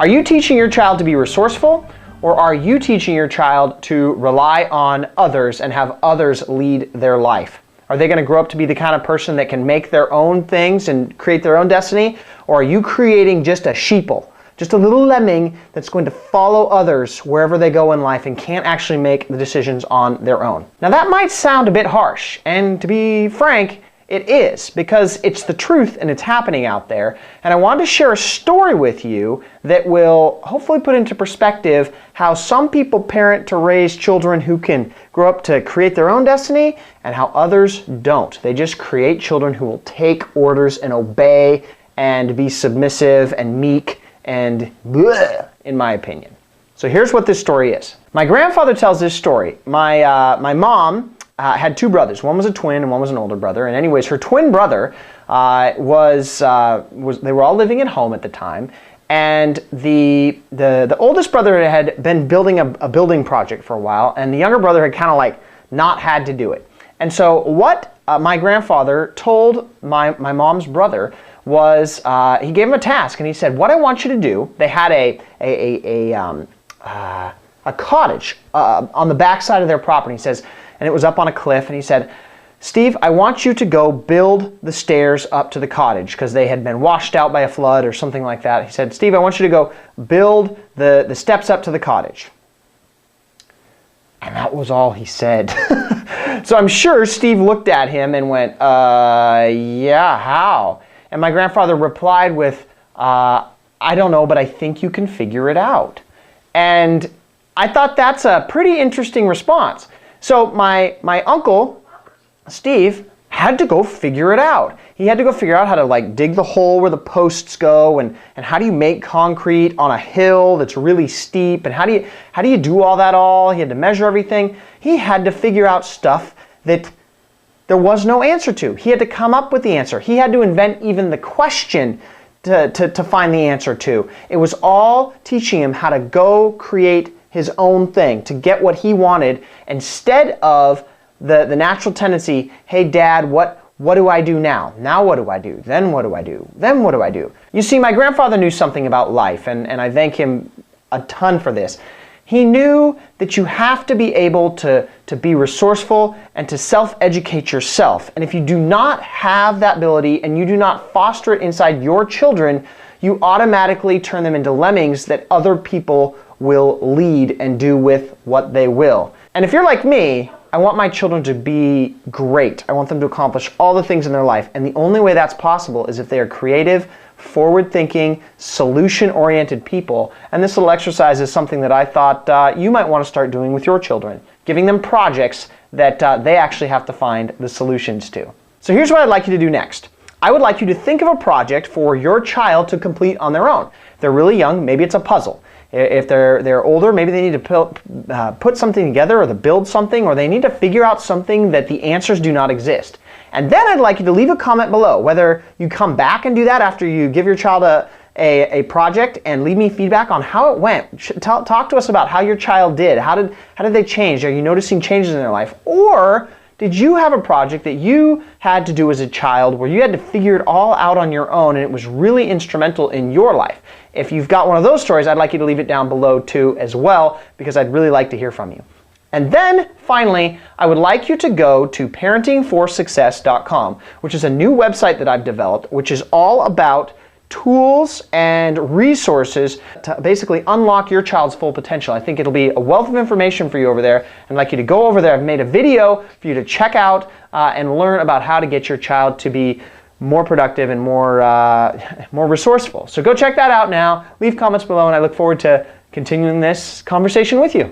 Are you teaching your child to be resourceful, or are you teaching your child to rely on others and have others lead their life? Are they going to grow up to be the kind of person that can make their own things and create their own destiny? Or are you creating just a sheeple, just a little lemming that's going to follow others wherever they go in life and can't actually make the decisions on their own? Now that might sound a bit harsh, and to be frank, it is, because it's the truth and it's happening out there. And I wanted to share a story with you that will hopefully put into perspective how some people parent to raise children who can grow up to create their own destiny and how others don't. They just create children who will take orders and obey and be submissive and meek and bleh, in my opinion. So here's what this story is. My grandfather tells this story. My mom had two brothers. One was a twin and one was an older brother. And anyways, her twin brother they were all living at home at the time. And the oldest brother had been building a building project for a while, and the younger brother had kind of like not had to do it. And so what my grandfather told my mom's brother was he gave him a task, and he said, what I want you to do, they had a cottage on the backside of their property. He says, and it was up on a cliff, and he said, Steve, I want you to go build the stairs up to the cottage because they had been washed out by a flood or something like that. He said, Steve, I want you to go build the steps up to the cottage. And that was all he said. So I'm sure Steve looked at him and went, yeah, how? And my grandfather replied with, I don't know, but I think you can figure it out. And I thought that's a pretty interesting response. So my uncle, Steve, had to go figure it out. He had to go figure out how to like dig the hole where the posts go, and how do you make concrete on a hill that's really steep, and how do you do all that all? He had to measure everything. He had to figure out stuff that there was no answer to. He had to come up with the answer. He had to invent even the question to find the answer to. It was all teaching him how to go create his own thing, to get what he wanted, instead of the natural tendency, hey dad, what do I do now? Now what do I do? Then what do I do? Then what do I do? You see, my grandfather knew something about life, and I thank him a ton for this. He knew that you have to be able to be resourceful and to self-educate yourself. And if you do not have that ability and you do not foster it inside your children, you automatically turn them into lemmings that other people will lead and do with what they will. And if you're like me, I want my children to be great. I want them to accomplish all the things in their life. And the only way that's possible is if they are creative, forward-thinking, solution-oriented people. And this little exercise is something that I thought you might want to start doing with your children, giving them projects that they actually have to find the solutions to. So here's what I'd like you to do next. I would like you to think of a project for your child to complete on their own. If they're really young, maybe it's a puzzle. If they're older, maybe they need to put something together, or to build something, or they need to figure out something that the answers do not exist. And then I'd like you to leave a comment below, whether you come back and do that after you give your child a project and leave me feedback on how it went. Talk to us about how your child did. How did they change? Are you noticing changes in their life? Or did you have a project that you had to do as a child where you had to figure it all out on your own and it was really instrumental in your life? If you've got one of those stories, I'd like you to leave it down below too as well, because I'd really like to hear from you. And then finally, I would like you to go to parentingforsuccess.com, which is a new website that I've developed, which is all about tools and resources to basically unlock your child's full potential. I think it'll be a wealth of information for you over there. I'd like you to go over there. I've made a video for you to check out and learn about how to get your child to be more productive and more resourceful. So go check that out now. Leave comments below, and I look forward to continuing this conversation with you.